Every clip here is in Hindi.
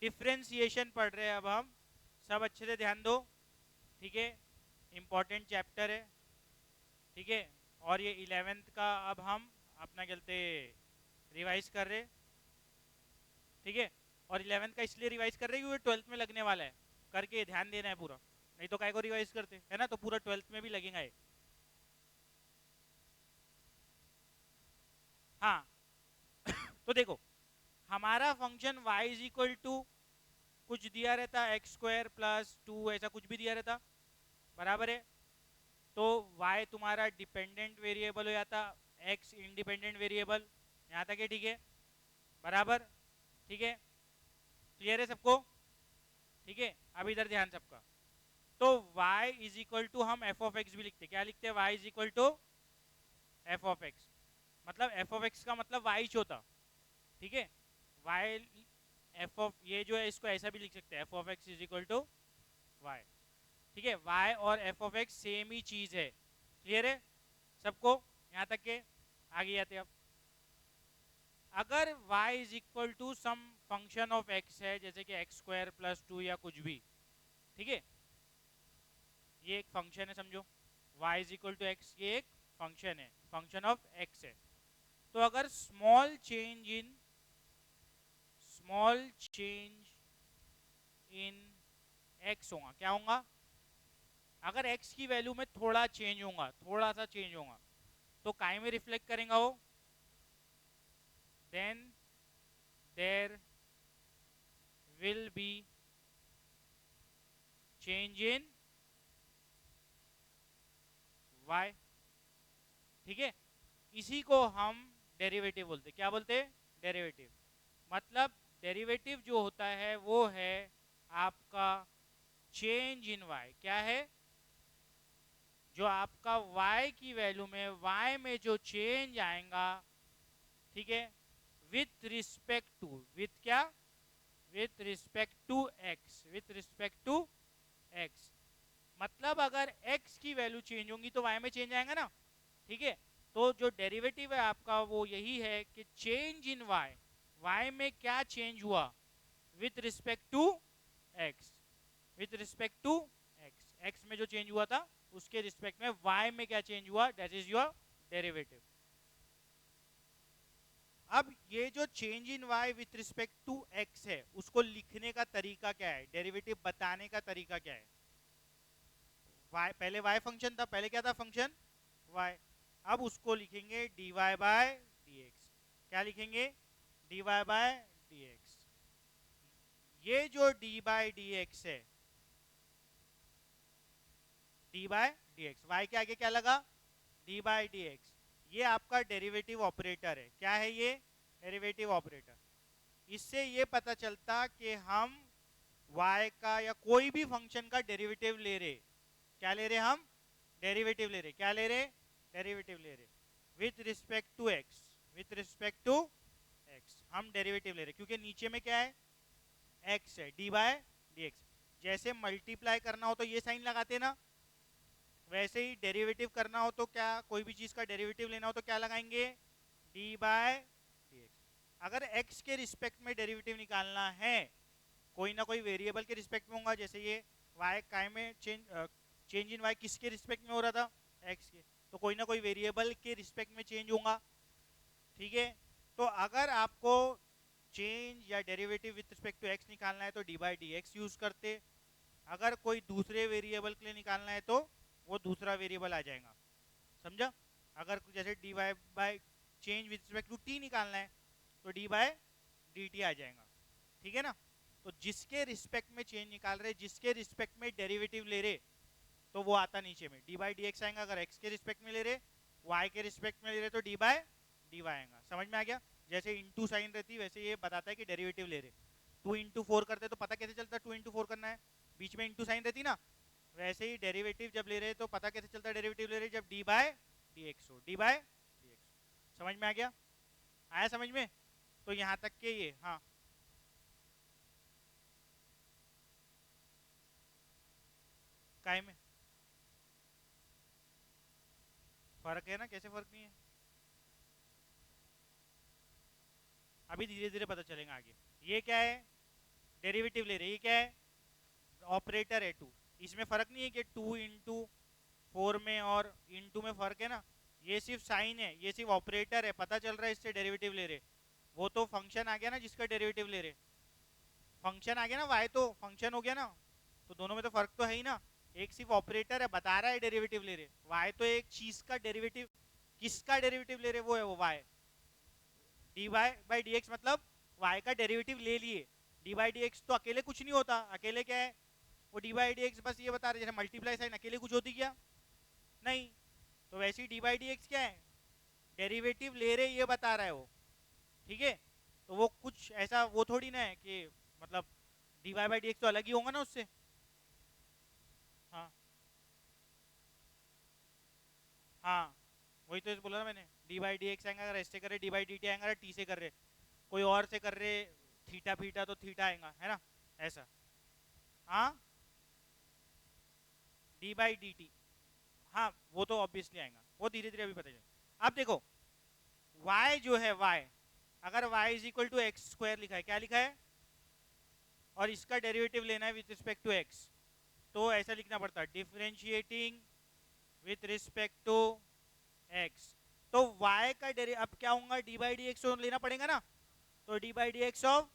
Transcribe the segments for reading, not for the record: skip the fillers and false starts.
डिफ्रेंसिएशन पढ़ रहे हैं अब हम, सब अच्छे से ध्यान दो, ठीक है, इंपॉर्टेंट चैप्टर है, ठीक है। और ये 11th का अब हम अपना कहते रिवाइज कर रहे, ठीक है। और 11th का इसलिए रिवाइज कर रहे क्योंकि 12th में लगने वाला है, करके ध्यान देना है पूरा, नहीं तो काय को रिवाइज करते है ना, तो पूरा 12th में भी लगेगा ये। हाँ तो देखो, हमारा function y is equal to कुछ दिया रहता एक्स स्क्वायर प्लस 2, ऐसा कुछ भी दिया रहता, बराबर है। तो y तुम्हारा डिपेंडेंट वेरिएबल हो जाता, x इंडिपेंडेंट वेरिएबल, यहाँ तक है, ठीक है, बराबर, ठीक है, क्लियर है सबको, ठीक है। अब इधर ध्यान सबका, तो y इज इक्वल टू हम एफ ऑफ एक्स भी लिखते, क्या लिखते हैं, y is equal to f of x, मतलब एफ ऑफ एक्स का मतलब y होता, ठीक है, y एफ ऑफ ये जो है इसको ऐसा भी लिख सकते हैं, f of x is equal to y, ठीक है। y और एफ ऑफ एक्स सेम ही चीज है, क्लियर है सबको, यहाँ तक के आगे जाते हैं अब। अगर y is equal to some function of x है, जैसे कि एक्स स्क्वायर प्लस 2 या कुछ भी, ठीक है, ये एक फंक्शन है समझो, y is equal to x, ये एक फंक्शन है, फंक्शन ऑफ x है। तो अगर स्मॉल चेंज इन x होगा, क्या होगा, अगर x की वैल्यू में थोड़ा चेंज होगा, थोड़ा सा चेंज होगा, तो काय में रिफ्लेक्ट करेगा वो, then there will be change in y, ठीक है। इसी को हम डेरिवेटिव बोलते, क्या बोलते, डेरिवेटिव, मतलब डेरिवेटिव जो होता है वो है आपका चेंज इन y, क्या है, जो आपका y की वैल्यू में y में जो चेंज आएगा, ठीक है, विथ रिस्पेक्ट टू, विथ क्या, with respect to x, with respect to x, मतलब अगर x की वैल्यू चेंज होगी तो y में चेंज आएगा ना, ठीक है। तो जो डेरिवेटिव है आपका वो यही है कि चेंज इन y, y में क्या चेंज हुआ with respect to x, with respect to x, x में जो चेंज हुआ था उसके रिस्पेक्ट में y में क्या चेंज हुआ, दैट इज योर डेरिवेटिव। अब ये जो change in y with respect to x है, उसको लिखने का तरीका क्या है, डेरिवेटिव बताने का तरीका क्या है, y पहले y फंक्शन था, पहले क्या था फंक्शन y, अब उसको लिखेंगे dy बाय dx, क्या लिखेंगे, dy बाय dx। ये जो d बाय dx है, d बाय dx, y के आगे क्या लगा, d बाय dx, ये आपका डेरिवेटिव ऑपरेटर है, क्या है ये, डेरिवेटिव ऑपरेटर। इससे ये पता चलता कि हम y का या कोई भी फंक्शन का डेरिवेटिव ले रहे, क्या ले रहे हम, डेरिवेटिव ले रहे, क्या ले रहे, डेरिवेटिव ले रहे with respect to x, with respect to x हम डेरिवेटिव ले रहे, क्योंकि नीचे में क्या है, x है, d बाय dx। जैसे मल्टीप्लाई करना हो तो ये साइन लगाते ना, वैसे ही डेरिवेटिव करना हो तो क्या, कोई भी चीज का डेरिवेटिव लेना हो तो क्या लगाएंगे, d बाय dx। अगर x के रिस्पेक्ट में डेरिवेटिव निकालना है, कोई ना कोई वेरिएबल के रिस्पेक्ट में होगा, जैसे ये y काय में चेंज इन y किसके रिस्पेक्ट में हो रहा था, x के, तो कोई ना कोई वेरिएबल के रिस्पेक्ट में चेंज होगा, ठीक है। तो अगर आपको चेंज या derivative with respect to x निकालना है तो d by d x use करते, अगर कोई दूसरे वेरिएबल के लिए निकालना है तो वो दूसरा वेरिएबल आ जाएगा, समझा। अगर जैसे d y by change with respect to t निकालना है तो डी बाय डी टी आ जाएगा, ठीक है ना। तो जिसके रिस्पेक्ट में चेंज निकाल रहे, जिसके रिस्पेक्ट में डेरिवेटिव ले रहे, तो वो आता नीचे में डी बाई डी एक्स आएगा, अगर एक्स के रिस्पेक्ट में ले रहे, वाई के रिस्पेक्ट में ले रहे तो डी बाय डी वाई आएगा, समझ में आ गया। जैसे इंटू साइन रहती वैसे ये बताता है कि डेरिवेटिव ले रहे, 2 into 4 करते तो पता कैसे चलता 2 into 4 करना है, बीच में इंटू साइन रहती ना, वैसे ही डेरिवेटिव जब ले रहे तो पता कैसे चलता डेरिवेटिव ले रहे, जब डी बाय डी एक्स हो, डी बाय डी एक्स, समझ में आ गया, आया समझ में। तो यहाँ तक के ये, हाँ काय में फर्क है ना, कैसे फर्क नहीं है, अभी धीरे धीरे पता चलेगा आगे। ये क्या है, डेरिवेटिव ले रहे, ये क्या है, ऑपरेटर है टू। इसमें फर्क नहीं है कि 2 into 4 में और इंटू में फर्क है ना, ये सिर्फ साइन है, ये सिर्फ ऑपरेटर है, पता चल रहा है इससे डेरिवेटिव ले रहे। वो तो फंक्शन आ गया ना जिसका डेरिवेटिव ले रहे, फंक्शन आ गया ना, वाई तो फंक्शन हो गया ना, तो दोनों में तो फर्क तो है ही ना। एक सिर्फ ऑपरेटर है, बता रहा है डेरिवेटिव ले रहे, वाई तो एक चीज का डेरिवेटिव, किसका डेरिवेटिव ले रहे वो है वो y. D y by d x मतलब वाई का डेरिवेटिव ले लिए। डी बाई डी एक्स तो अकेले कुछ नहीं होता, अकेले क्या है वो डी बाई डी एक्स बस ये बता रहे, जैसे मल्टीप्लाई साइन अकेले कुछ होती क्या, नहीं। तो वैसे ही डी बाई डी एक्स क्या है, डेरिवेटिव ले रहे ये बता रहा है वो, ठीक है। तो वो कुछ ऐसा वो थोड़ी ना है कि मतलब d y by d x तो अलग ही होगा ना उससे। हाँ हाँ, वही तो बोला ना मैंने, डी बाई डी एक्स आएगा अगर ऐसे कर रहे, डी बाई डी टी आएगा अगर टी से कर रहे, कोई और से कर रहे थीटा फीटा तो थीटा आएगा, है ना, ऐसा। हाँ, डी बाई डी टी, हाँ वो तो ऑब्वियसली आएगा, वो धीरे धीरे अभी पता चलेगा। अब देखो y जो है y, अगर y is equal to x square लिखा है, क्या लिखा है, और इसका डेरिवेटिव लेना है विथ रिस्पेक्ट टू x, तो ऐसा लिखना पड़ता है differentiating with respect to x। तो y का अब क्या होगा, डी बाई डी एक्स लेना पड़ेगा ना, तो d by d x of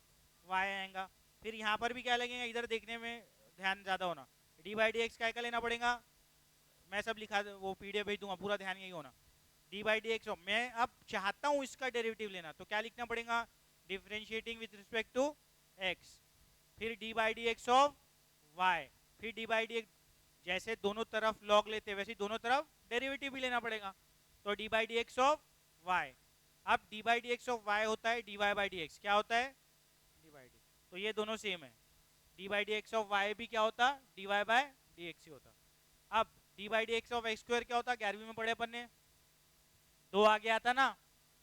y आएगा। फिर यहाँ पर भी क्या लगेगा, इधर देखने में ध्यान ज्यादा होना, डी बाई डी एक्स का लेना पड़ेगा, मैं सब लिखा वो पीडीएफ भेज दूंगा, पूरा ध्यान यही होना। डी बाई डी एक्स, मैं अब चाहता हूँ इसका डेरिवेटिव लेना, तो क्या लिखना पड़ेगा, differentiating with respect to x, फिर d by d x of y, फिर डी बाई डी एक्स, जैसे दोनों तरफ लॉग लेते वैसे दोनों तरफ डेरिवेटिव भी लेना पड़ेगा, तो d by d x of y. अब d by d x of y होता है d y by d x, क्या होता है डी बाई डी, तो ये दोनों सेम है। D by d x of y भी क्या होता, d y by d x ही होता। अब d by d x of x square क्या होता, 11वीं में पढ़े अपन ने, दो आ गया था ना,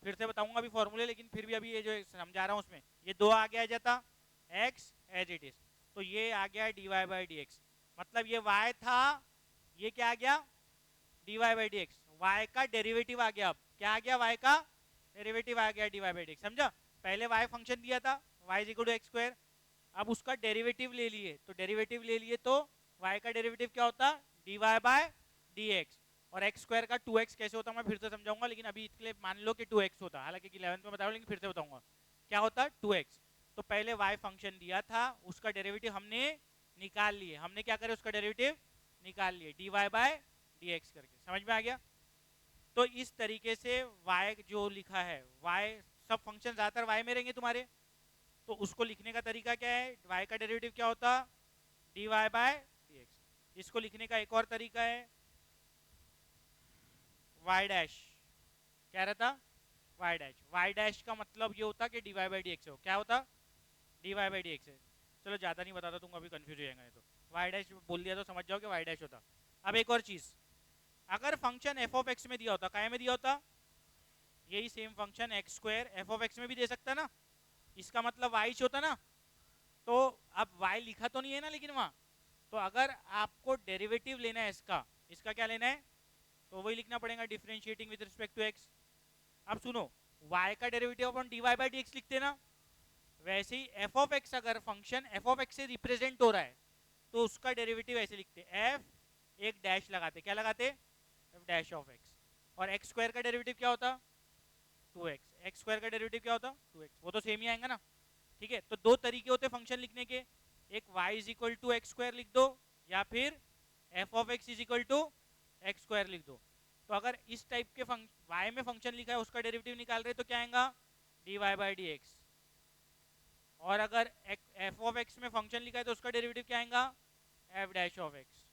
फिर से बताऊंगा अभी फॉर्मूले, लेकिन फिर भी अभी ये जो समझा रहा हूँ उसमें ये दो आ गया जाता एक्स एज इट इज, तो ये आ गया d y by d x, मतलब ये वाई था, ये क्या आ गया d y by d x, y का डेरिवेटिव आ गया, अब क्या आ गया वाई का डेरिवेटिव आ गया d y by d x, समझा। पहले वाई फंक्शन दिया था y is equal to x square, अब उसका डेरिवेटिव ले लिए, तो डेरिवेटिव ले लिए तो वाई का डेरिवेटिव क्या होता d y by d x, और एक्स स्क्वायर का 2x कैसे होता मैं फिर से समझाऊंगा, लेकिन अभी इसके लिए मान लो कि 2x होता, हालांकि 11th में बताऊंगा लेकिन फिर से बताऊंगा क्या होता 2x। तो पहले y फंक्शन दिया था, उसका डेरिवेटिव हमने निकाल लिए, हमने क्या करे उसका डेरिवेटिव निकाल लिए d y by d x करके, समझ में आ गया। तो इस तरीके से y जो लिखा है, y सब फंक्शन ज्यादातर y में रहेंगे तुम्हारे, तो उसको लिखने का तरीका क्या है, y का डेरिवेटिव क्या होता d y by d x. इसको लिखने का एक और तरीका है y डैश, क्या रहता y डैश, y डैश का मतलब ये होता कि d y by d x हो, क्या होता d y by d x है। चलो ज़्यादा नहीं बताता तुम, अभी कंफ्यूज हो जाएगा, तो y डैश बोल दिया तो समझ जाओ कि y डैश होता। अब एक और चीज़, अगर फंक्शन एफ ऑफ एक्स में दिया होता, काय में दिया होता, यही same function x square F of x में भी दे सकता ना, इसका मतलब y होता ना, तो अब y लिखा तो नहीं है ना लेकिन वहाँ, तो अगर आपको डेरिवेटिव लेना है इसका, इसका क्या लेना है, तो वही लिखना पड़ेगा differentiating with respect to x. अब सुनो, y का डेरिवेटिव अपन d y by d x लिखते ना, वैसे ही एफ ऑफ एक्स अगर फंक्शन एफ ऑफ एक्स से रिप्रेजेंट हो रहा है तो उसका डेरिवेटिव ऐसे लिखते एफ एक डैश लगाते, क्या लगाते एफ डैश ऑफ एक्स, और एक्स स्क्वायर का डेरिवेटिव क्या होता 2x, एक्स स्क्वायर का डेरिवेटिव क्या होता 2x, वो तो सेम ही आएगा ना, ठीक है। तो दो तरीके होते फंक्शन लिखने के, एक y is equal to x square लिख दो, या फिर f of x is equal to x square लिख दो। तो अगर इस टाइप के y में फंक्शन लिखा है उसका डेरिवेटिव निकाल रहे तो क्या आएगा d y by d x, और अगर एफ ऑफ एक्स में फंक्शन लिखा है तो उसका डेरिवेटिव क्या आएगा एफ डैश ऑफ एक्स,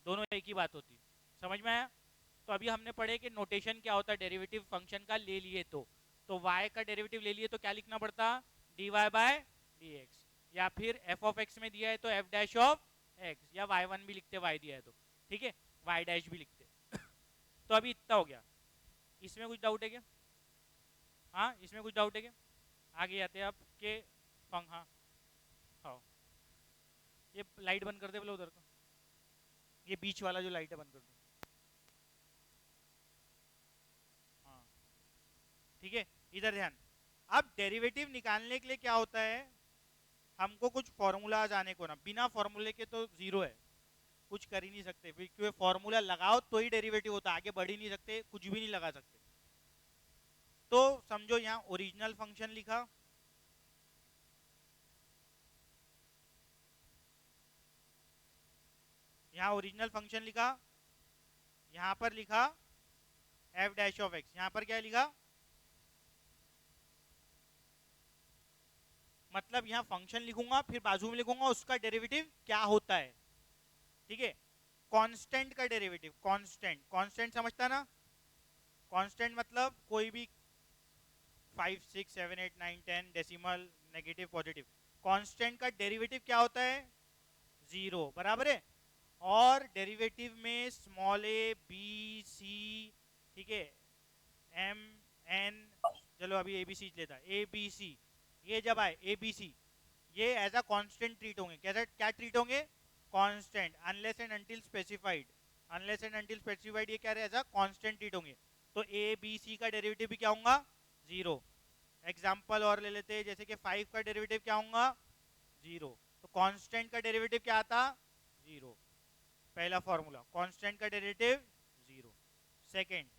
दोनों एक ही बात होती, समझ में आया। तो अभी हमने पढ़े कि नोटेशन क्या होता है डेरिवेटिव फंक्शन का ले लिए, तो y का डेरिवेटिव ले लिए तो क्या लिखना पड़ता d y by d x, या फिर एफ ऑफ एक्स में दिया है तो एफ डैश ऑफ एक्स, या y1 भी लिखते y दिया है तो, ठीक है, y डैश भी लिखते तो अभी इतना हो गया, इसमें कुछ डाउट है क्या, हाँ इसमें कुछ डाउट है क्या, आगे जाते हैं आप के हाँ हाँ, ये लाइट बंद कर दे बोले उधर का, ये बीच वाला जो लाइट है बंद कर दो, हाँ ठीक है, इधर ध्यान। अब डेरिवेटिव निकालने के लिए क्या होता है, हमको कुछ फॉर्मूलाज आने को ना, बिना फॉर्मूले के तो जीरो है, कुछ कर ही नहीं सकते, फिर क्यों फॉर्मूला लगाओ तो ही डेरिवेटिव होता, आगे बढ़ ही नहीं सकते, कुछ भी नहीं लगा सकते। तो समझो यहाँ ओरिजिनल फंक्शन लिखा, यहाँ ओरिजिनल फंक्शन लिखा, यहाँ पर लिखा एफ डैश ऑफ एक्स, यहाँ पर क्या लिखा, मतलब यहाँ फंक्शन लिखूंगा फिर बाजू में लिखूंगा उसका डेरिवेटिव क्या होता है, ठीक है। कांस्टेंट का डेरिवेटिव, कांस्टेंट, कांस्टेंट समझता ना, कांस्टेंट मतलब कोई भी 5 6 7 8 9 10 डेसिमल नेगेटिव पॉजिटिव, कांस्टेंट का डेरिवेटिव क्या होता है, जीरो, बराबर है। और डेरिवेटिव में स्मॉल ए बी सी, ठीक है, एम एन, चलो अभी ए बी सी लेता है, ए बी सी, ये जब आए ए बी सी, ये एज अ कांस्टेंट ट्रीट होंगे, कैसा क्या ट्रीट होंगे, constant, unless and until specified, unless and until specified ये क्या रहे, एज अ कांस्टेंट ट्रीट होंगे। तो ए बी सी का डेरिवेटिव भी क्या होगा, जीरो। एग्जाम्पल और ले लेते हैं, जैसे कि 5 का डेरिवेटिव क्या होगा, जीरो। तो कांस्टेंट का डेरिवेटिव क्या आता, जीरो, पहला फॉर्मूला, कांस्टेंट का डेरिवेटिव जीरो। सेकंड,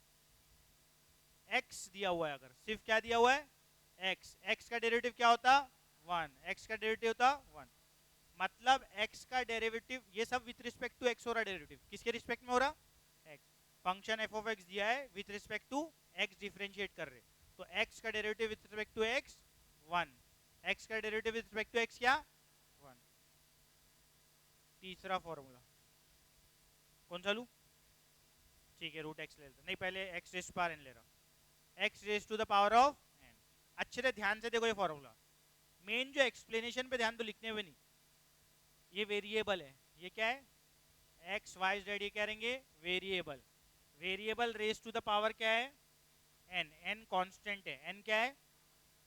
एक्स दिया हुआ है, अगर सिर्फ क्या दिया हुआ है, एक्स, एक्स का डेरिवेटिव क्या होता, वन, एक्स का डेरिवेटिव होता वन, मतलब एक्स का डेरिवेटिव, ये सब विथ रिस्पेक्ट टू एक्स हो रहा, डेरिवेटिव किसके रिस्पेक्ट में हो रहा, x. Function f of x दिया है, with respect to x differentiate कर रहे, तो एक्स का derivative with respect to x one, x का derivative with respect to x क्या, वन। तीसरा फॉर्मूला कौन सा लूं, ठीक है रूट एक्स ले लेता, नहीं पहले एक्स रेस पावर एन ले रहा, x raise to the power of n. अच्छे से ध्यान से देखो ये फॉर्मूला, मेन जो एक्सप्लेनेशन पे ध्यान तो लिखने में नहीं, ये वेरिएबल है, ये क्या है, एक्स वाई जेड, ये क्या रहेंगे variable, variable raise to the power क्या है, एन, एन कांस्टेंट है, एन क्या है,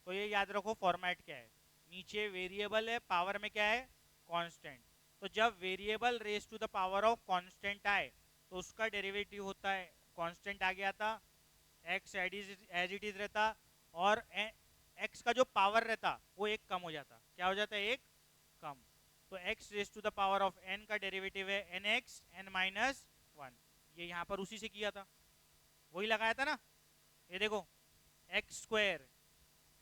तो ये याद रखो फॉर्मेट क्या है, नीचे वेरिएबल है, पावर में क्या है, कांस्टेंट। तो जब variable raise to the power of constant आए तो उसका डेरिवेटिव होता है, कांस्टेंट आ गया था, एक्स एज इट इज रहता, और एक्स का जो पावर रहता वो एक कम हो जाता, क्या हो जाता है, एक कम। तो x raise to the power of n का डेरिवेटिव है n x n minus one, ये यहाँ पर उसी से किया था, वही लगाया था ना, ये देखो एक्स स्क्वायर,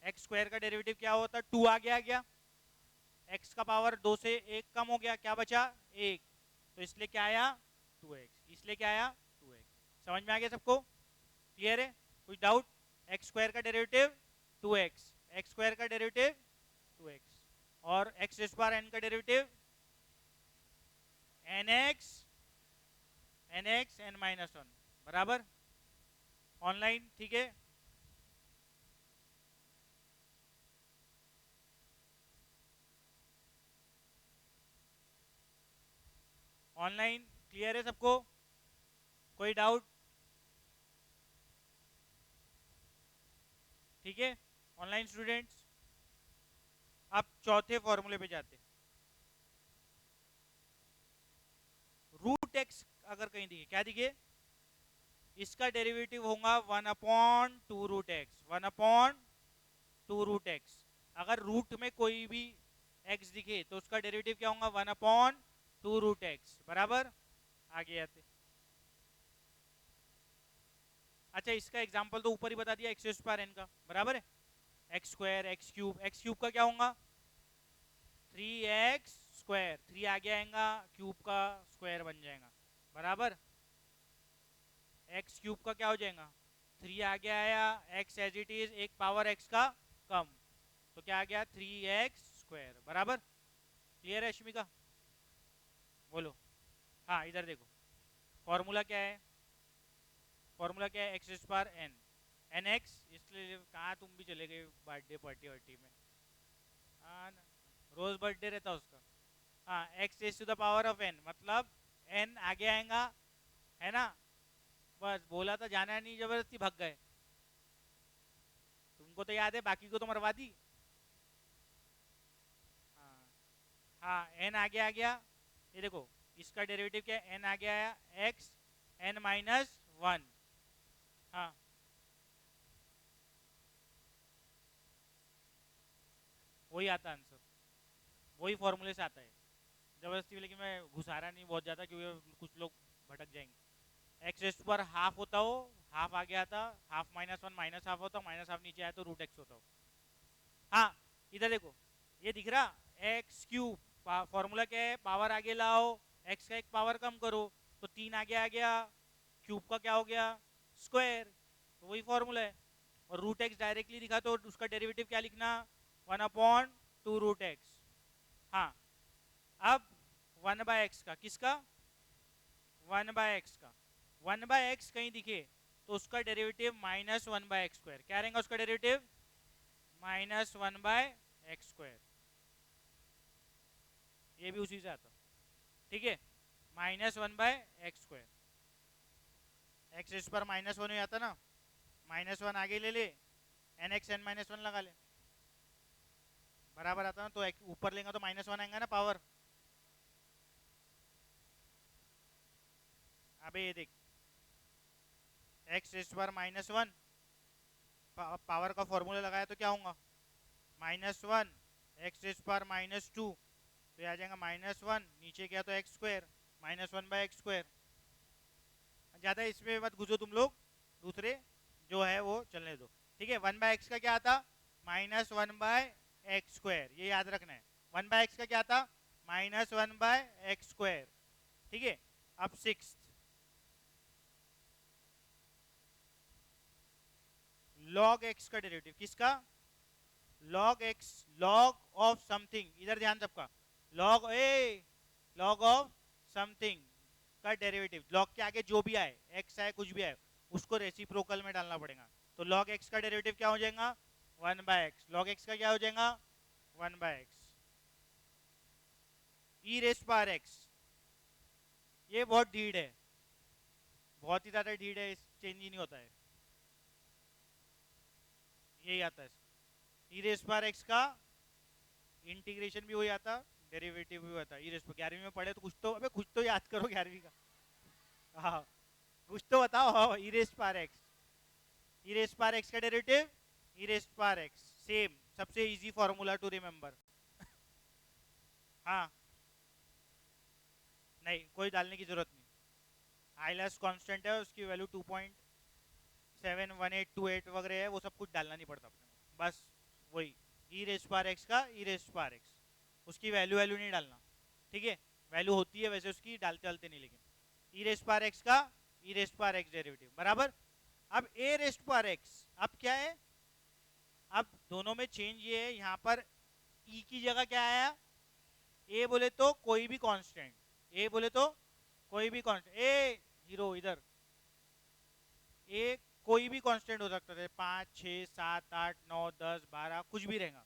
एक्स स्क्वायर का डेरिवेटिव क्या होता, टू आ गया, एक्स का पावर दो से एक कम हो गया, क्या बचा, एक, तो इसलिए क्या आया, टू एक्स, इसलिए क्या आया, टू एक्स। समझ में आ गया सबको, क्लियर है, कुछ डाउट, एक्स स्क्वायर का derivative two x, x square का डेरिवेटिव टू एक्स, और एक्स रेस पावर एन का derivative n x n minus one, बराबर, ऑनलाइन, ठीक है। ऑनलाइन क्लियर है सबको, कोई डाउट, ठीक है ऑनलाइन स्टूडेंट्स। अब चौथे फॉर्मूले पे जाते, रूट एक्स अगर कहीं दिखे, क्या दिखे, इसका डेरिवेटिव होगा one upon two root x, one upon two root x. अगर रूट में कोई भी एक्स दिखे तो उसका डेरिवेटिव क्या होगा, one upon two root x, बराबर। आगे आते, अच्छा इसका एग्जांपल तो ऊपर ही बता दिया, एक्स स्क्वायर एन का, बराबर है, एक्स स्क्वायर एक्स क्यूब का क्या होगा, थ्री एक्स स्क्वायर, थ्री आगे आएगा, क्यूब का स्क्वायर बन जाएगा, बराबर। एक्स क्यूब का क्या हो जाएगा, थ्री आगे आया, एक्स एज इट इज, एक पावर एक्स का कम, तो क्या आ गया, थ्री एक्स स्क्वायर, बराबर। क्लियर है अश्मिका, बोलो, हाँ इधर देखो, फॉर्मूला क्या है, फॉर्मूला क्या है, x square n, n x, इसलिए कहाँ तुम भी चले गए बर्थडे पार्टी वार्टी में, हाँ ना, रोज बर्थडे रहता उसका, हाँ x raise to the power of n, मतलब एन आगे आएगा, है ना, बस बोला था जाना नहीं, जबरदस्ती भाग गए, तुमको तो याद है, बाकी को तो मरवा दी, हाँ हाँ, एन आगे आ गया, ये देखो इसका डेरिवेटिव क्या है, एन आगे आया, एक्स एन माइनस वन, हाँ वही आता आंसर, वही फॉर्मूले से आता है जबरदस्ती, लेकिन मैं घुसा रहा नहीं बहुत ज़्यादा क्योंकि कुछ लोग भटक जाएंगे। एक्स रेस्ट पर हाफ होता हो, हाफ आगे आता, हाफ -1 माइनस हाफ होता, माइनस हाफ नीचे आया तो रूट एक्स होता हो। हाँ इधर देखो, ये दिख रहा एक्स क्यूब, फॉर्मूला क्या है, पावर आगे लाओ, एक्स का एक पावर कम करो, तो 3 आगे आ गया, क्यूब का क्या हो गया, स्क्वायर, तो वही फॉर्मूला है। और रूट एक्स डायरेक्टली दिखा तो उसका डेरिवेटिव क्या लिखना, 1/2 रूट एक्स। हाँ अब 1/x का, किसका, 1/x का, 1/x कहीं दिखे तो उसका डेरिवेटिव -1/x², क्या रहेगा उसका डेरिवेटिव, -1/x², ये भी उसी से आता, ठीक है, -1/x², एक्स रेस पर -1 हो जाता ना, -1 आगे ले ले, nx n-1 लगा ले, बराबर आता ना, तो ऊपर लेंगे तो -1 आएगा ना पावर। अबे ये देख, एक्स रेस पर -1, पावर का फॉर्मूला लगाया तो क्या होगा, -1, एक्स रेस पर -2, तो ये आ जाएगा -1, नीचे गया तो x², -1/x²। ज़्यादा इसमें मत घुसो तुम लोग, दूसरे जो है वो चलने दो, ठीक है। 1/x का क्या आता, -1/x², ये याद रखना है। 1/x का क्या था, -1/x², ठीक है। अब 6th, log x का डेरिवेटिव, किसका, log x, log of something, इधर ध्यान सबका, log ऑफ समथिंग का डेरिवेटिव, log के आगे जो भी आए, x आए कुछ भी आए, उसको रेसिप्रोकल में डालना पड़ेगा। तो log x का डेरिवेटिव क्या हो जाएगा, 1/x, log x का क्या हो जाएगा, 1/x, e raise power x, ये बहुत ढीढ़ है, बहुत ही ज्यादा ढीढ़ है, चेंज ही नहीं होता है, यही आता है। ई रेस पावर एक्स का इंटीग्रेशन भी हो जाता, डेरिवेटिव भी होता, ई रेस पर 11वीं में पढ़े तो कुछ तो, अबे कुछ तो याद करो 11वीं का, हाँ कुछ तो बताओ। हाँ ई रेस पावर एक्स, ई रेस पावर एक्स का डेरिवेटिव ई रेस पावर एक्स, सेम, सबसे इजी फॉर्मूला टू रिमेंबर। हाँ नहीं, कोई डालने की जरूरत नहीं, आइलस कांस्टेंट है, उसकी वैल्यू 2.71828 वगैरह है, वो सब कुछ डालना नहीं पड़ता अपने को, बस वही ई रेस पावर एक्स का ई रेस पावर एक्स, उसकी वैल्यू वैल्यू नहीं डालना, ठीक है। वैल्यू होती है वैसे उसकी, डालते डालते नहीं, लेकिन ई रेस पावर एक्स का e raise power x derivative बराबर। अब ए रेस पावर एक्स, अब क्या है, अब दोनों में चेंज ये है, यहाँ पर ई की जगह क्या आया, ए बोले तो कोई भी कांस्टेंट, ए बोले तो कोई भी कांस्टेंट, ए हीरो इधर, ए कोई भी कांस्टेंट हो सकता है, 5 6 7 8 9 10 12 कुछ भी रहेगा।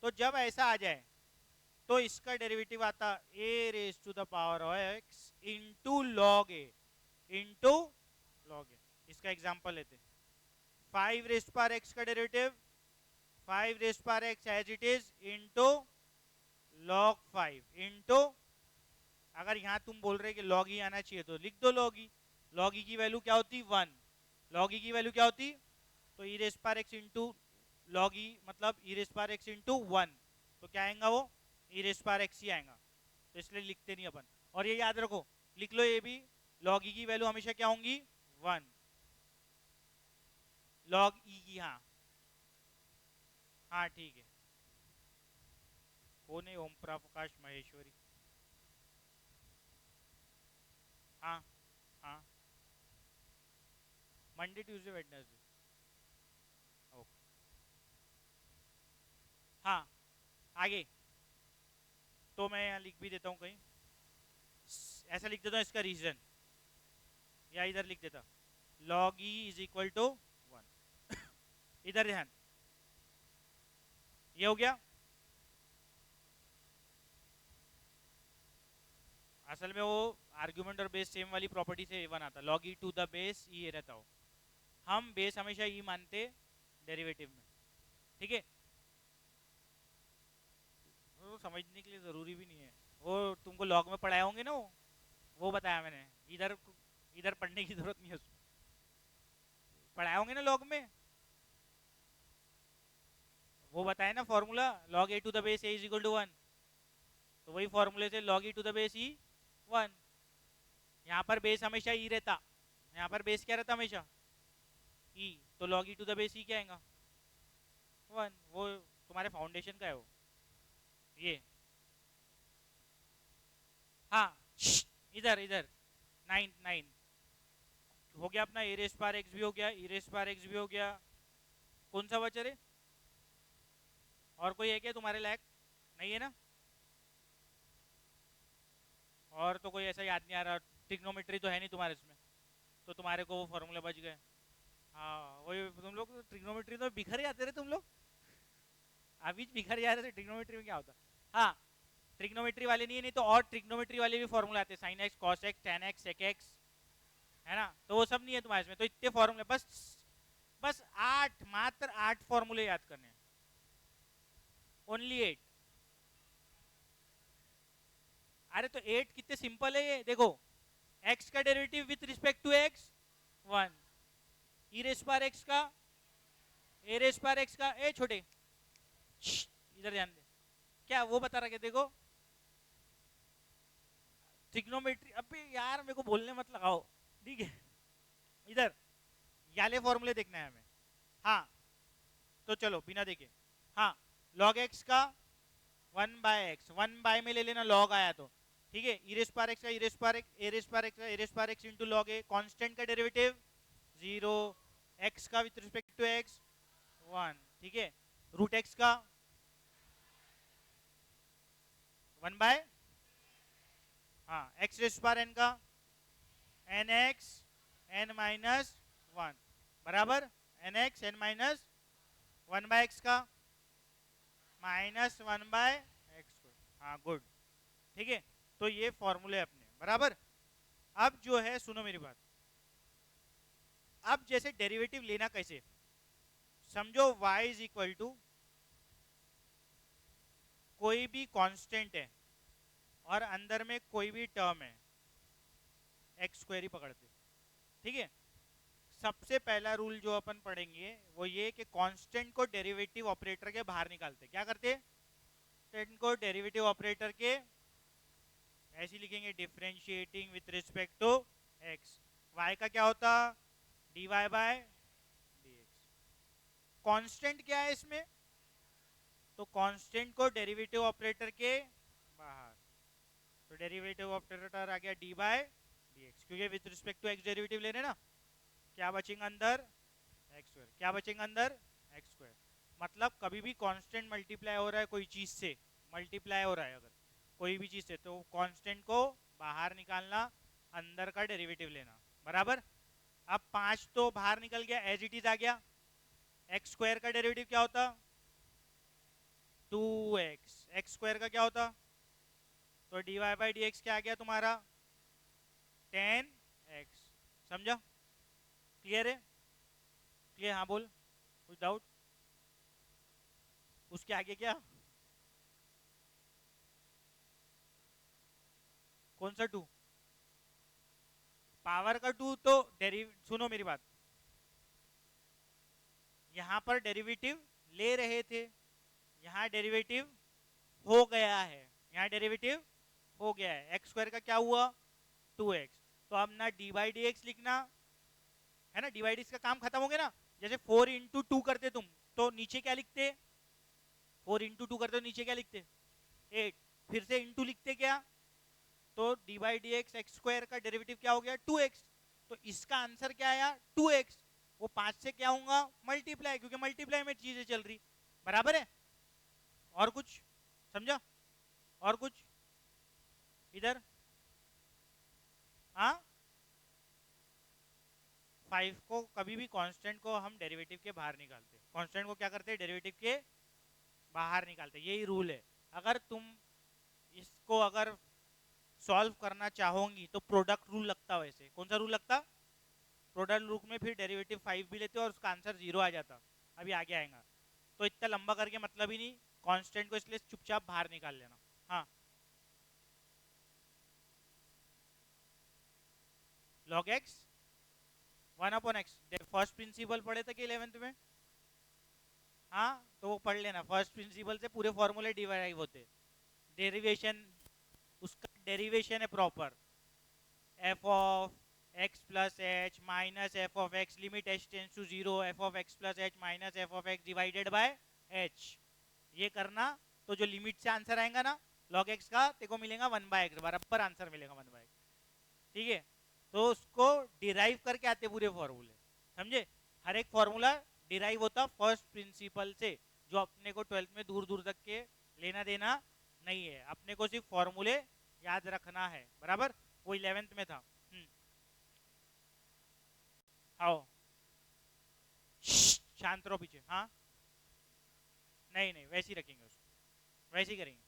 तो जब ऐसा आ जाए तो इसका डेरिवेटिव आता a raise to the power of x into log a, into log a. इसका एग्जांपल लेते, 5 रेस पावर एक्स का derivative 5 raise power x as it is into log 5 into, अगर यहाँ तुम बोल रहे कि लॉग ई आना चाहिए तो लिख दो लॉग ई, लॉग ई की वैल्यू क्या होती, 1, लॉग ई की वैल्यू क्या होती, तो e raise power x into log e मतलब e raise power x into 1, तो क्या आएगा वो ई रेस पावर एक्स ही आएगा, तो इसलिए लिखते नहीं अपन। और ये याद रखो, लिख लो ये भी, लॉग ई की वैल्यू हमेशा क्या होंगी, 1, लॉग ई की, हाँ हाँ ठीक है। कौन है ओम प्रकाश महेश्वरी, हाँ हाँ, मंडे ट्यूसडे वेडनेसडे, ओके, हाँ आगे, तो मैं यहाँ लिख भी देता हूँ कहीं, ऐसा लिख देता हूँ इसका रीजन, या इधर लिख देता log e is equal to 1, इधर ध्यान, ये हो गया। असल में वो आर्ग्यूमेंट और बेस सेम वाली प्रॉपर्टी से वन आता, log e to the base e रहता हो, हम बेस हमेशा ई मानते डेरिवेटिव में, ठीक है। वो समझने के लिए जरूरी भी नहीं है, वो तुमको लॉग में पढ़ाए होंगे ना, वो बताया मैंने, इधर इधर पढ़ने की जरूरत नहीं है, उसमें पढ़ाए होंगे ना लॉग में, वो बताया ना formula, log a to the base a is equal to 1, तो वही फॉर्मूले से log e to the base e 1। यहाँ पर बेस हमेशा ई रहता, यहाँ पर बेस क्या रहता हमेशा ई, तो log e to the base e क्या आएगा 1। वो तुम्हारे फाउंडेशन का है वो, ये हाँ इधर इधर 9 हो गया अपना। ए रेस पार एक्स भी हो गया, ई रेस पार एक्स भी हो गया। कौन सा बचा रे? और कोई है क्या तुम्हारे लायक? नहीं है ना? और तो कोई ऐसा याद नहीं आ रहा। ट्रिग्नोमेट्री तो है नहीं तुम्हारे इसमें, तो तुम्हारे को वो फॉर्मूले बच गए। हाँ वही, तुम लोग ट्रिग्नोमेट्री तो बिखर जाते रहे तुम लोग, अभी बिखर जा रहे थे। ट्रिग्नोमेट्री में क्या होता? हाँ ट्रिग्नोमेट्री वाले नहीं है, नहीं तो और ट्रिग्नोमेट्री वाले भी फॉर्मूले आते हैं, sine x cos x tan x sec x, है ना? तो वो सब नहीं है तुम्हारे इसमें। तो इतने फॉर्मूले, बस बस 8, मात्र 8 फॉर्मूले याद करने हैं, ओनली 8। अरे तो 8 कितने सिंपल है ये, देखो x का derivative with respect to x 1, e raise पार x का, ए रेस पार x का, ए छोटे इधर ध्यान दे, क्या वो बता रहा क्या? देखो ट्रिग्नोमेट्री, अबे यार मेरे को बोलने मत लगाओ, ठीक है? इधर याले फॉर्मूले देखना है हमें। हाँ तो चलो बिना देखे, हाँ log x का 1/x, 1 में ले लेना log आया तो, ठीक है? ई रेस पार एक्स का e raise power x, a raise power x का a raise power x into log a, constant का डेरिवेटिव 0, एक्स का विथ रिस्पेक्ट टू एक्स 1, ठीक है? रूट एक्स का 1 हाँ एक्स रेस पार एन का एन एक्स एन माइनस 1 बराबर N x n minus 1/x का -1/x। हाँ गुड, ठीक है? तो ये फॉर्मूले अपने बराबर। अब जो है सुनो मेरी बात, अब जैसे डेरिवेटिव लेना कैसे, समझो y इज इक्वल टू कोई भी कांस्टेंट है और अंदर में कोई भी टर्म है, एक्स स्क्वायर ही पकड़ते, ठीक है? सबसे पहला रूल जो अपन पढ़ेंगे वो ये कि कांस्टेंट को डेरिवेटिव ऑपरेटर के बाहर निकालते। क्या करते? कांस्टेंट को डेरिवेटिव ऑपरेटर के ऐसे लिखेंगे, differentiating with respect to x. y का क्या होता? dy bye dx। कांस्टेंट क्या है इसमें? तो कांस्टेंट को डेरिवेटिव ऑपरेटर के बाहर, तो डेरिवेटिव ऑपरेटर आ गया डी बाय dx, क्योंकि with respect to x derivative ले रहे ना। क्या बचेगा अंदर? X square. क्या बचेगा अंदर? X square. मतलब कभी भी कांस्टेंट मल्टीप्लाई हो रहा है कोई चीज से, मल्टीप्लाई हो रहा है अगर कोई भी चीज से, तो कांस्टेंट को बाहर निकालना, अंदर का डेरिवेटिव लेना, बराबर। अब 5 तो बाहर निकल गया, एज इट इज आ गया। एक्स स्क्वायर का डेरिवेटिव क्या होता? 2x। एक्स स्क्वायर का क्या होता? तो dy बाई डी क्या आ गया तुम्हारा? 10x। समझा? क्लियर है? क्लियर? हाँ बोल, कुछ डाउट? उसके आगे क्या? कौन सा 2? पावर का 2 तो सुनो मेरी बात, यहां पर डेरिवेटिव ले रहे थे, यहां डेरिवेटिव हो गया है, यहां डेरिवेटिव हो गया है। एक्स स्क्वायर का क्या हुआ? 2x। तो अब ना डी बाई डी एक्स लिखना है ना, डी बाई डी का काम खत्म हो गया ना। जैसे 4 इंटू 2 करते तुम, तो नीचे क्या लिखते? 4 इंटू 2 करते तो नीचे क्या लिखते? 8। फिर से इंटू लिखते क्या? तो d by d x x square का डेरिवेटिव क्या हो गया? 2x। तो इसका आंसर क्या आया? 2x। वो 5 से क्या होगा? मल्टीप्लाई, क्योंकि मल्टीप्लाई में चीजें चल रही, बराबर है। और कुछ समझा? और कुछ इधर? हाँ 5 को कभी भी कांस्टेंट को हम डेरिवेटिव के बाहर निकालते, कांस्टेंट को क्या करते हैं? डेरिवेटिव के बाहर निकालते, यही रूल है। अगर तुम इसको अगर सॉल्व करना चाहोगी तो प्रोडक्ट रूल लगता, वैसे कौन सा रूल लगता? प्रोडक्ट रूल में फिर डेरिवेटिव 5 भी लेते और उसका आंसर 0 आ जाता, अभी आगे आएगा। तो इतना लंबा करके मतलब ही नहीं, कांस्टेंट को इसलिए चुपचाप बाहर निकाल लेना। हाँ log x 1/x, first principle पढ़े थे कि 11th में? हाँ तो वो पढ़ लेना, फर्स्ट प्रिंसिपल से पूरे फॉर्मूले डिराइव होते, डेरिवेशन डेरिवेशन है proper, f of x plus h minus f of x limit h tends to zero, f of x plus h minus f of x divided by h, ये करना तो जो लिमिट से आंसर आएगा ना लॉग एक्स का, तेको मिलेगा 1/x, बराबर आंसर मिलेगा 1/x। ठीक है, तो उसको डिराइव करके आते पूरे फॉर्मूले, समझे? हर एक फॉर्मूला डिराइव होता फर्स्ट प्रिंसिपल से, जो अपने को 12th में दूर दूर तक के लेना देना नहीं है, अपने को सिर्फ फॉर्मूले याद रखना है, बराबर? वो 11th में था। आओ शांत रहो पीछे। हाँ नहीं नहीं, वैसे ही रखेंगे उसको, वैसे ही करेंगे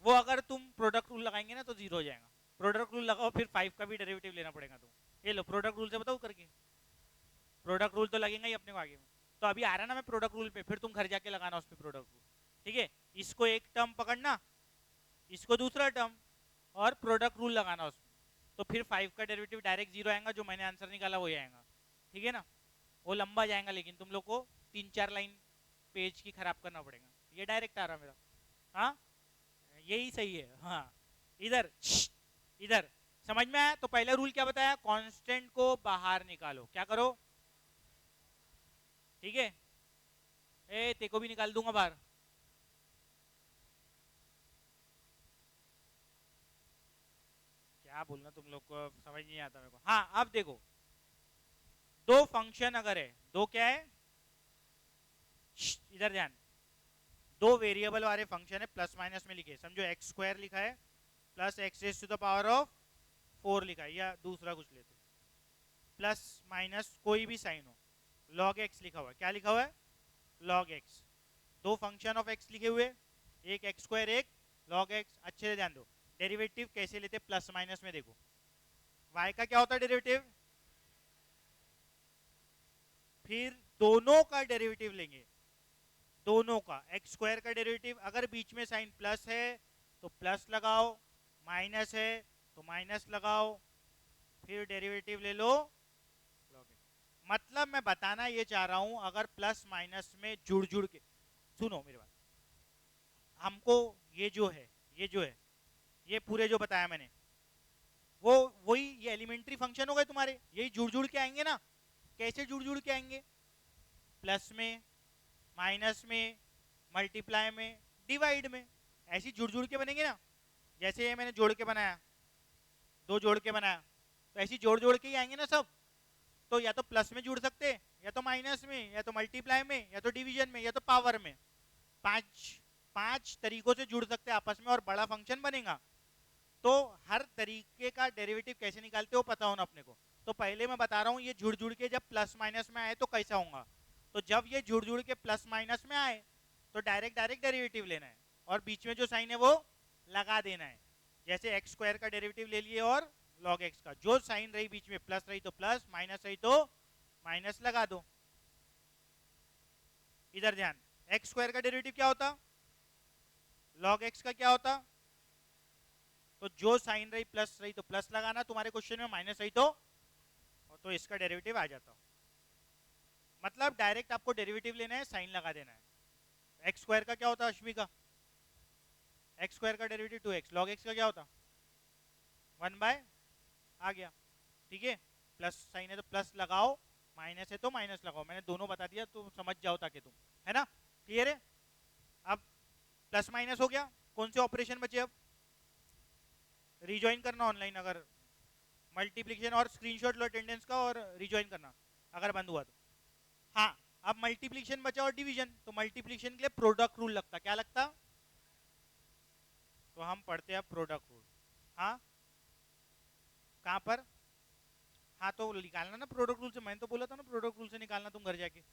वो। अगर तुम प्रोडक्ट रूल लगाएंगे ना तो जीरो हो जाएगा। प्रोडक्ट रूल लगाओ, फिर 5 का भी डेरिवेटिव लेना पड़ेगा तुम। ये लो प्रोडक्ट रूल से बताओ करके, प्रोडक्ट रूल तो लगेगा ही अपने को आगे में। तो अभी आ रहा ना मैं प्रोडक्ट रूल पे, फिर तुम घर जाके लगाना उस पर प्रोडक्ट रूल। ठीक है, इसको एक टर्म पकड़ना, इसको दूसरा टर्म, और प्रोडक्ट रूल लगाना उसमें, तो फिर 5 का डेरिवेटिव डायरेक्ट जीरो आएगा, जो मैंने आंसर निकाला वही आएगा। ठीक है ना, वो लंबा जाएगा, लेकिन तुम लोग को 3-4 लाइन पेज की खराब करना पड़ेगा। ये डायरेक्ट आ रहा मेरा। हाँ यही सही है। हाँ इधर इधर समझ में आया? तो पहला रूल क्या बताया? कांस्टेंट को बाहर निकालो। क्या करो? ठीक है, ए तेको भी निकाल दूंगा बाहर। क्या बोलना तुम लोग को समझ नहीं आता मेरे को। हाँ अब देखो, दो फंक्शन अगर है, दो क्या है, इधर ध्यान, दो वेरिएबल वाले फंक्शन है, प्लस माइनस में लिखे, समझो एक्स स्क्वायर लिखा है plus x raise to the power of 4 लिखा है, या दूसरा कुछ लेते, प्लस माइनस कोई भी साइन हो, लॉग एक्स लिखा हुआ है। क्या लिखा हुआ है? Log x. दो फंक्शन ऑफ एक्स लिखे हुए, एक एक्स स्क्वायर एक लॉग एक्स। अच्छे से ध्यान दो, डेरिवेटिव कैसे लेते? प्लस माइनस में। देखो y का क्या होता है डेरिवेटिव, फिर दोनों का डेरिवेटिव लेंगे, दोनों का। एक्स स्क्वायर का डेरिवेटिव, अगर बीच में साइन प्लस है तो प्लस लगाओ, माइनस है तो माइनस लगाओ, फिर डेरिवेटिव ले लो लॉग एक्स। मतलब मैं बताना ये चाह रहा हूं, अगर प्लस माइनस में जुड़ जुड़ के, सुनो मेरी बात, हमको ये जो है, ये जो है, ये पूरे जो बताया मैंने, वो वही ये एलिमेंट्री फंक्शन हो गए तुम्हारे, यही जुड़ जुड़ के आएंगे ना। कैसे जुड़ जुड़ के आएंगे? प्लस में, माइनस में, मल्टीप्लाई में, डिवाइड में, ऐसी जुड़ जुड़ के बनेंगे ना। जैसे ये मैंने जोड़ के बनाया, दो जोड़ के बनाया, तो ऐसी जोड़ जोड़ के ही आएंगे ना सब। तो या तो प्लस में जुड़ सकते, या तो माइनस में, या तो मल्टीप्लाई में, या तो डिवीजन में, या तो पावर में। पांच तरीकों से जुड़ सकते हैं आपस में, और बड़ा फंक्शन बनेगा। तो हर तरीके का डेरिवेटिव कैसे निकालते हो पता होना अपने को। तो पहले मैं बता रहा हूँ, ये जुड़ जुड़ के जब प्लस माइनस में आए तो कैसा होगा। तो जब ये जुड़ जुड़ के प्लस माइनस में आए तो डायरेक्ट डायरेक्ट डेरिवेटिव लेना है, और बीच में जो साइन है वो लगा देना है। जैसे एक्स स्क्वायर का डेरिवेटिव ले लिए, और लॉग एक्स का जो साइन रही बीच में, प्लस रही तो प्लस, माइनस रही तो माइनस लगा दो। इधर ध्यान, एक्स स्क्वायर का डेरिवेटिव क्या होता? लॉग एक्स का क्या होता? तो जो साइन रही प्लस रही तो प्लस लगाना, तुम्हारे क्वेश्चन में माइनस रही तो इसका डेरिवेटिव आ जाता। मतलब डायरेक्ट आपको डेरिवेटिव लेना है, साइन लगा देना है। एक्स स्क्वायर का क्या होता अश्मी का? एक्स स्क्वायर का डेरिवेटिव 2x, लॉग एक्स का क्या होता? 1/, आ गया। ठीक है, प्लस साइन है तो प्लस लगाओ, माइनस है तो माइनस लगाओ। मैंने दोनों बता दिया, तुम समझ जाओ ताकि तुम, है ना, क्लियर है? अब प्लस माइनस हो गया, कौन से ऑपरेशन बचे अब? रिज्वाइन करना ऑनलाइन, अगर मल्टीप्लिकेशन, और स्क्रीनशॉट लो अटेंडेंस का, और रिज्वाइन करना अगर बंद हुआ तो। हाँ अब मल्टीप्लिकेशन बचा और डिवीजन, तो मल्टीप्लिकेशन के लिए प्रोडक्ट रूल लगता। क्या लगता? तो हम पढ़ते हैं प्रोडक्ट रूल। हाँ कहाँ पर? हाँ तो निकालना ना प्रोडक्ट रूल से, मैंने तो बोला था ना प्रोडक्ट रूल से निकालना तुम घर जाके।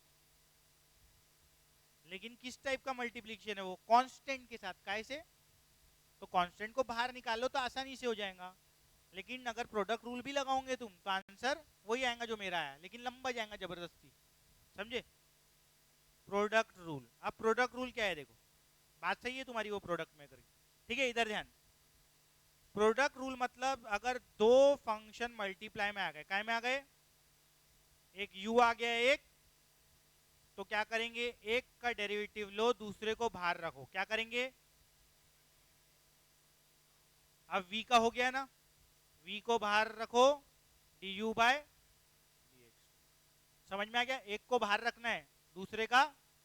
लेकिन किस टाइप का मल्टीप्लिकेशन है वो? कांस्टेंट के साथ। कैसे? तो कांस्टेंट को बाहर निकाल लो तो आसानी से हो जाएगा। लेकिन अगर प्रोडक्ट रूल भी लगाओगे तुम तो आंसर वही आएगा जो मेरा आया, लेकिन लंबा जाएगा जबरदस्ती, समझे? प्रोडक्ट रूल, अब प्रोडक्ट रूल क्या है? देखो बात सही है तुम्हारी, वो प्रोडक्ट में करें। ठीक है, इधर ध्यान, प्रोडक्ट रूल मतलब अगर दो फंक्शन मल्टीप्लाई में आ गए, काय में आ गए, एक u आ गया एक, तो क्या करेंगे? एक का डेरिवेटिव लो, दूसरे को बाहर रखो। क्या करेंगे? अब v का हो गया ना, v को बाहर रखो, du बाय dx। समझ में आ गया? एक को बाहर रखना है, दूसरे का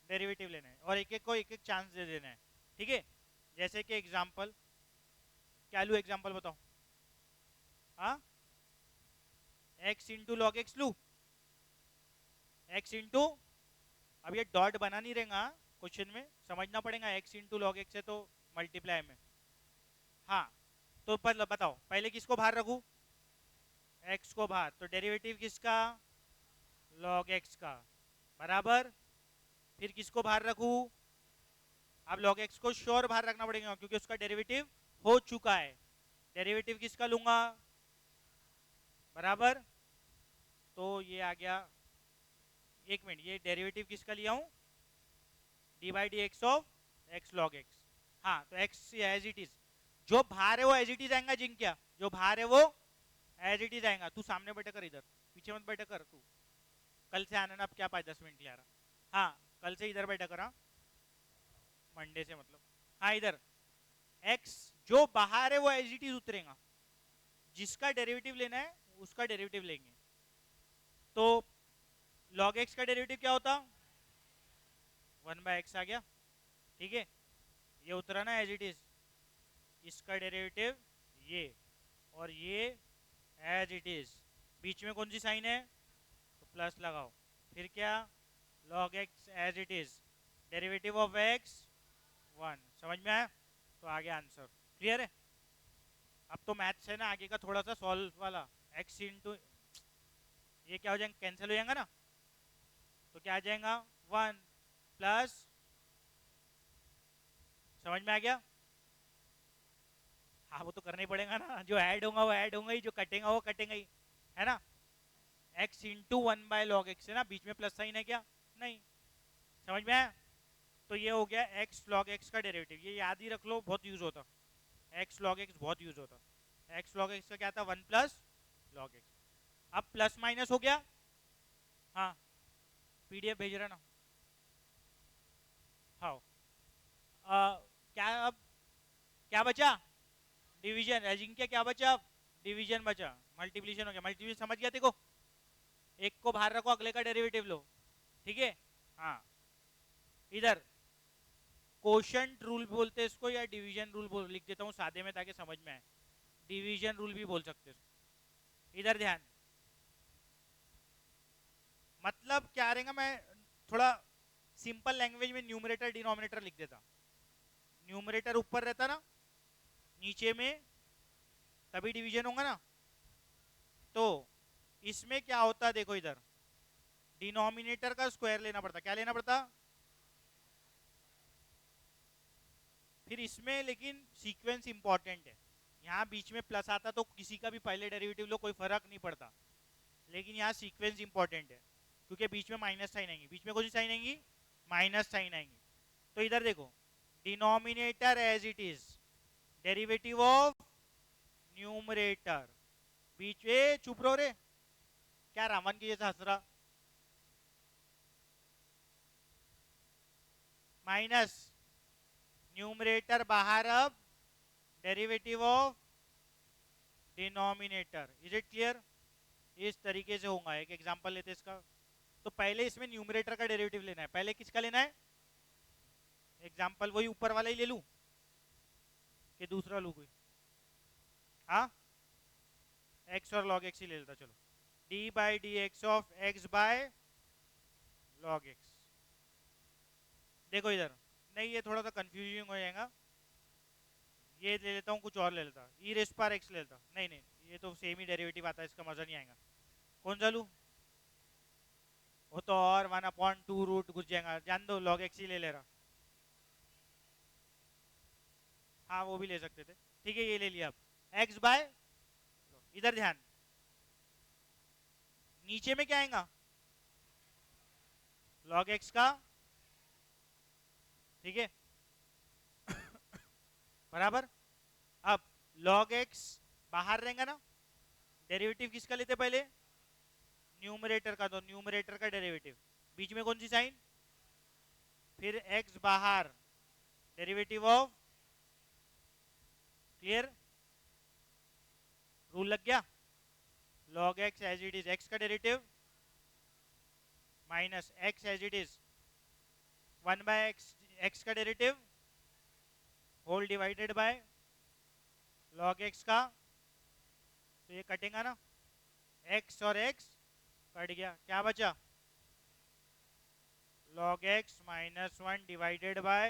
डेरिवेटिव लेना है, और एक एक को एक एक चांस दे देना है। ठीक है, जैसे कि एग्जाम्पल, क्या लू एग्जाम्पल बताओ? हाँ, x इंटू लॉग एक्स लू, x इंटू, अब ये डॉट बना नहीं रहेगा क्वेश्चन में, समझना पड़ेगा, x इंटू लॉग एक्स है तो मल्टीप्लाई में। हाँ, तो बताओ पहले किसको बाहर रखूं? x को बाहर, तो डेरिवेटिव किसका? लॉग एक्स का, बराबर। फिर किसको बाहर रखूं? अब लॉग एक्स को श्योर बाहर रखना पड़ेगा क्योंकि उसका डेरिवेटिव हो चुका है। डेरिवेटिव किसका लूंगा? बराबर, तो ये आ गया, एक मिनट, ये डेरिवेटिव किसका लिया हूं? D by d x of x log x. हाँ, तो एक्स एज इट इज, जो बाहर है वो एज इट इज आएगा। जिन क्या, जो बाहर है वो एज इट इज आएगा। तू सामने बैठा कर, इधर पीछे मत बैठा कर। तू कल से आना ना, अब क्या पाए 10 मिनट ले आ रहा। हाँ, कल से इधर बैठा कर, हाँ मंडे से मतलब। हाँ, इधर एक्स जो बाहर है वो एज इट इज उतरेगा, जिसका डेरिवेटिव लेना है उसका डेरिवेटिव लेंगे। तो लॉग एक्स का डेरिवेटिव क्या होता? 1/x आ गया। ठीक है, ये उतरा ना एज इट इज, इसका डेरिवेटिव ये, और ये एज इट इज, बीच में कौन सी साइन है? तो प्लस लगाओ। फिर क्या? Log x as it is, derivative of x 1। समझ में आया? तो आ गया आंसर। क्लियर है? अब तो मैथ्स है ना आगे का थोड़ा सा सॉल्व वाला, एक्स इंटू, ये क्या हो जाएगा? कैंसिल हो जाएगा ना, तो क्या आ जाएगा? 1 प्लस, समझ में आ गया? हाँ, वो तो करना ही पड़ेगा ना, जो ऐड होगा वो ऐड होगा ही, जो कटेगा वो कटेगा ही, है ना? x इंटू 1/log x है ना, बीच में प्लस साइन है क्या? नहीं। समझ में आया? तो ये हो गया x log x का डेरिवेटिव, ये याद ही रख लो, बहुत यूज होता, x log x बहुत यूज होता। x log x का क्या था? 1 + log x। अब प्लस माइनस हो गया। हाँ, पीडीएफ भेज रहा ना। हाँ, क्या अब क्या बचा? डिवीजन। अजिंक्य क्या बचा? अब डिवीजन बचा, मल्टीप्लिकेशन हो गया। मल्टीप्लिकेशन समझ गया? देखो, एक को बाहर रखो, अगले का डेरिवेटिव लो। ठीक है, हाँ, इधर कोशंट रूल बोलते हैं इसको, या डिवीजन रूल बोल, लिख देता हूँ सादे में ताकि समझ में आए। डिवीजन रूल भी बोल सकते हैं इसको। इधर ध्यान, मतलब क्या रहेगा, मैं थोड़ा सिंपल लैंग्वेज में न्यूमरेटर डिनोमिनेटर लिख देता। न्यूमरेटर ऊपर रहता ना, नीचे में तभी डिवीजन होगा ना। तो इसमें क्या होता, देखो इधर डिनोमिनेटर का स्क्वायर लेना पड़ता। क्या लेना पड़ता? फिर इसमें लेकिन सीक्वेंस इंपॉर्टेंट है, यहाँ बीच में प्लस आता तो किसी का भी पहले डेरिवेटिव लो, कोई फर्क नहीं पड़ता, लेकिन यहाँ सीक्वेंस इंपॉर्टेंट है क्योंकि बीच में माइनस साइन आएंगी। बीच में कौन सी साइन आएंगी? माइनस साइन आएंगी। तो इधर देखो, denominator as it is, derivative of numerator, बीच में, चुप रहो रे, क्या रावण की जैसा हंस रहा? माइनस, न्यूमरेटर बाहर, अब derivative of denominator. Is it clear? इस तरीके से होगा। एक एग्जांपल लेते हैं इसका। तो पहले इसमें न्यूमरेटर का डेरिवेटिव लेना है। पहले किसका लेना है? एग्जांपल वही ऊपर वाला ही ले लूं कि दूसरा लूं कोई? हाँ, एक्स और लॉग एक्स ही ले लेता। चलो, D by d x of x by log x. देखो इधर, नहीं ये थोड़ा सा कंफ्यूजिंग हो जाएगा, ये ले लेता हूँ, कुछ और ले लेता, ई रेस पर एक्स ले लेता। नहीं नहीं, ये तो सेम ही डेरिवेटिव आता है, इसका मजा नहीं आएगा। कौन सा लूँ? वो तो और 1/2 रूट घुस जाएगा, जान दो, लॉग एक्स ही ले ले रहा। हाँ, वो भी ले सकते थे। ठीक है, ये ले लिया। अब एक्स बाय, इधर ध्यान, नीचे में क्या आएगा? लॉग एक्स का, ठीक है बराबर। अब लॉग एक्स बाहर रहेगा ना, डेरिवेटिव किसका लेते पहले? न्यूमरेटर का। तो न्यूमरेटर का डेरिवेटिव, बीच में कौन सी साइन? फिर एक्स बाहर, डेरिवेटिव ऑफ, क्लियर? रूल लग गया, log x as it is x का derivative minus x as it is 1/x x का derivative whole divided by log x का, तो ये कटेगा ना, x और x कट गया, क्या बचा log x minus 1 divided by,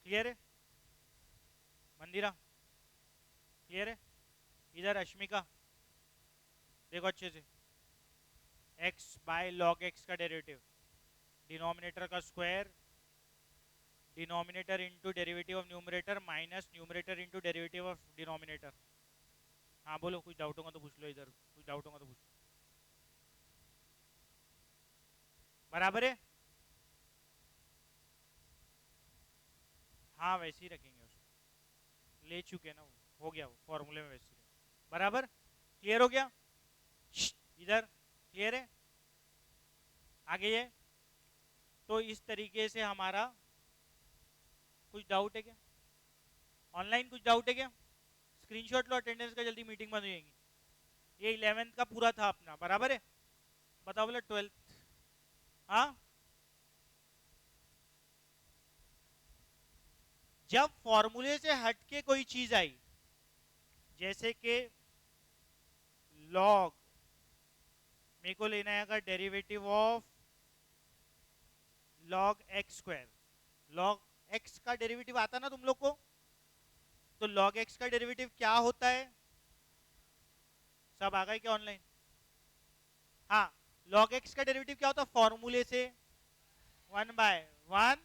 clear है मंदिरा, क्लियर है। इधर अश्मिका देखो अच्छे से, x बाय log x का डेरिवेटिव, डिनोमिनेटर का square, denominator into derivative of numerator minus numerator into derivative of denominator. हाँ बोलो, कुछ डाउट होगा तो पूछ लो, इधर कुछ डाउट होगा तो पूछ लो, बराबर है। हाँ वैसे ही रखेंगे उसको, ले चुके ना वो, हो गया वो फॉर्मूले में वैसे ही, बराबर, क्लियर हो गया। इधर क्लियर है, आगे ये, तो इस तरीके से हमारा, कुछ डाउट है क्या ऑनलाइन, कुछ डाउट है क्या, स्क्रीनशॉट लो अटेंडेंस का, जल्दी मीटिंग बंद हो जाएगी। ये 11th का पूरा था अपना, बराबर है। बताओ बोले 12th, हाँ जब फॉर्मूले से हटके कोई चीज आई, जैसे कि लॉग, मेरे को लेना है अगर derivative of log x square, log x का डेरिवेटिव आता ना तुम लोग को, तो लॉग एक्स का डेरिवेटिव क्या होता है, सब आ गए क्या ऑनलाइन, हाँ लॉग एक्स का डेरिवेटिव क्या होता है फॉर्मूले से, 1/1,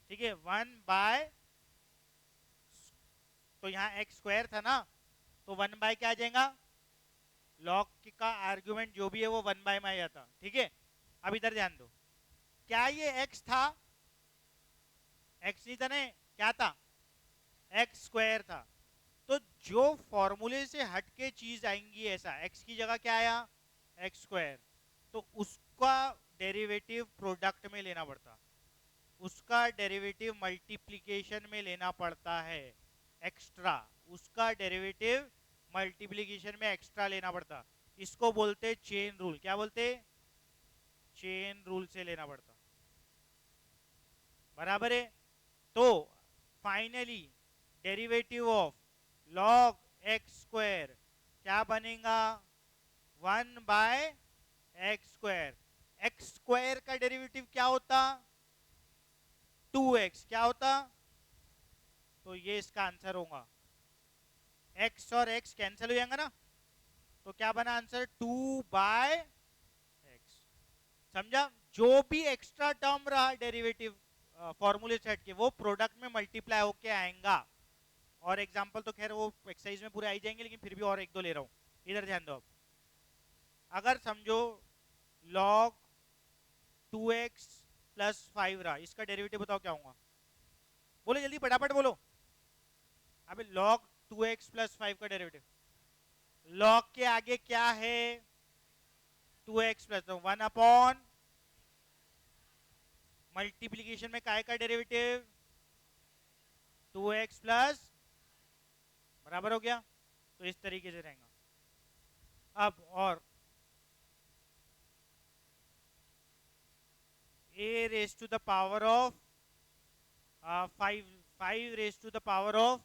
ठीक है 1/, तो यहाँ एक्स स्क्वायर था ना, तो 1/, क्या आ जाएगा, लॉग का आर्ग्यूमेंट जो भी है वो 1/, में आ जाता, ठीक है। अब इधर ध्यान दो, क्या ये x था, x नहीं था ना, क्या था, एक्स स्क्वायर था। तो जो फॉर्मूले से हटके चीज आएंगी, ऐसा x की जगह क्या आया, एक्स स्क्वायर, तो उसका डेरिवेटिव प्रोडक्ट में लेना पड़ता, उसका डेरिवेटिव मल्टीप्लिकेशन में लेना पड़ता है, एक्स्ट्रा, उसका डेरिवेटिव मल्टीप्लिकेशन में एक्स्ट्रा लेना पड़ता, इसको बोलते चेन रूल, क्या बोलते, चेन रूल से लेना पड़ता, बराबर है। तो finally derivative of log x square क्या बनेगा, 1/x स्क्वायर, एक्स स्क्वायर का डेरिवेटिव क्या होता, 2x, क्या होता, तो ये इसका आंसर होगा, x और x कैंसिल हो जाएगा ना, तो क्या बना आंसर, 2/x, समझा। जो भी एक्स्ट्रा टर्म रहा डेरिवेटिव फॉर्मूले सेट के, वो प्रोडक्ट में मल्टीप्लाई होके आएगा। और एग्जांपल तो खैर वो एक्सरसाइज में पूरे आ जाएंगे, लेकिन फिर भी और एक दो ले रहा हूं, इधर ध्यान दो। अब अगर समझो log 2x + 5 रहा, इसका डेरिवेटिव बताओ क्या होगा, बोलो जल्दी फटाफट बोलो। अबे log 2x + 5 का डेरिवेटिव, log के आगे क्या है, 2x + 1/, मल्टीप्लीकेशन में काय का डेरिवेटिव, 2x +, बराबर हो गया। तो इस तरीके से रहेगा। अब और a raised to the power of 5 raised to the power of,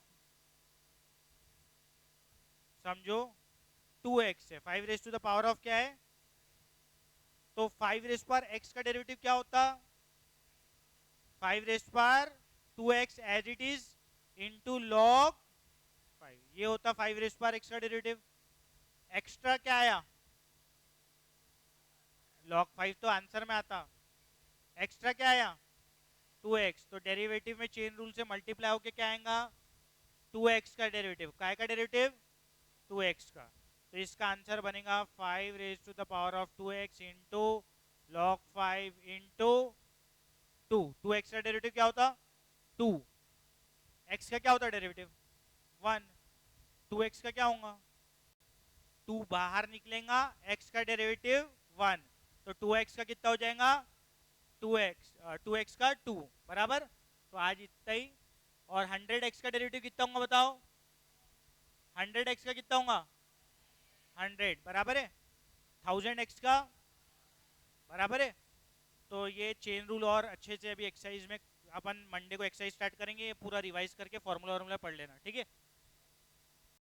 समझो 2x है, 5 raised to the power of क्या है, तो 5 raised पर x का डेरिवेटिव क्या होता, 5 raised पर 2x as it is into log 5, ये होता 5 raised पर x का डेरिवेटिव। एक्स्ट्रा क्या आया, log 5 तो आंसर में आता, एक्स्ट्रा क्या आया, 2x, तो डेरिवेटिव में चेन रूल से मल्टीप्लाई होके क्या आएगा, 2x का डेरिवेटिव, काय का डेरिवेटिव, 2x का, तो इसका आंसर बनेगा 5 raise to the power of 2x into log 5 into 2, 2x का डेरिवेटिव क्या होता, 2, x का क्या होता डेरिवेटिव, 1, 2x का क्या होगा, 2 बाहर निकलेगा, x का डेरिवेटिव 1, तो 2x का कितना हो जाएगा, 2x का 2, बराबर। तो आज इतना ही, और 100x का डेरिवेटिव कितना होगा बताओ? 100x का कितना होगा? 100 बराबर है 1000x का बराबर है। तो ये चेन रूल और अच्छे से अभी एक्सरसाइज में अपन मंडे को एक्सरसाइज स्टार्ट करेंगे, ये पूरा रिवाइज करके फॉर्मूला पढ़ लेना, ठीक है।